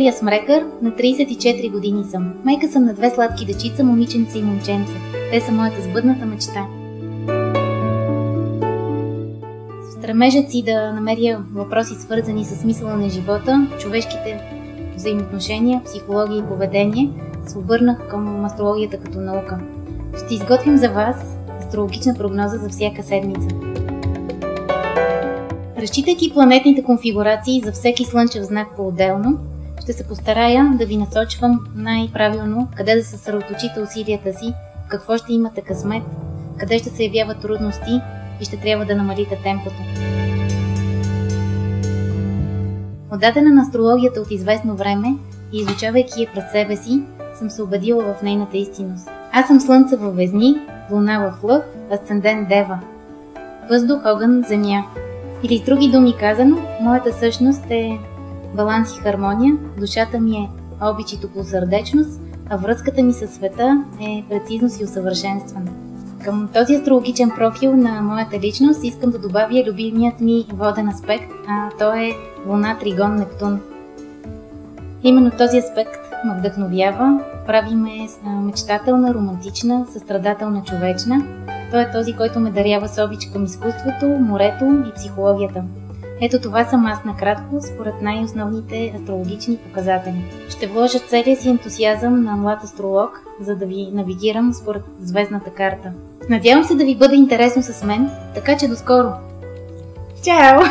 Корнелия Смрекър, на 34 години съм. Майка съм на 2 сладки дечица, момиченце и момченце. Те са моята сбъдната мечта. Стремежът си да намеря въпроси, свързани с смисъла на живота, човешките взаимоотношения, психология и поведение, се обърнах към астрологията като наука. Ще изготвим за вас астрологична прогноза за всяка седмица. Разчитайки планетните конфигурации за всеки слънчев знак по-отделно, ще се постарая да ви насочвам най-правилно къде да съсредоточите усилията си, в какво ще имате късмет, къде ще се явяват трудности и ще трябва да намалите темпото. Отдадена на астрологията от известно време и изучавайки я през себе си, съм се убедила в нейната истинност. Аз съм Слънце във Везни, Луна в Лъв, Асцендент Дева. Въздух, огън, земя. Или с други думи казано, моята същност е баланс и хармония, душата ми е обич и топлосърдечност, а връзката ми със света е прецизност и усъвършенстване. Към този астрологичен профил на моята личност искам да добавя любимият ми воден аспект, а то е Луна Тригон Нептун. Именно този аспект ме вдъхновява, прави ме мечтателна, романтична, състрадателна, човечна. Той е този, който ме дарява с обич към изкуството, морето и психологията. Ето това съм аз накратко, според най-основните астрологични показатели. Ще вложа целия си ентусиазъм на млад астролог, за да ви навигирам според звездната карта. Надявам се да ви бъде интересно с мен, така че до скоро! Чао!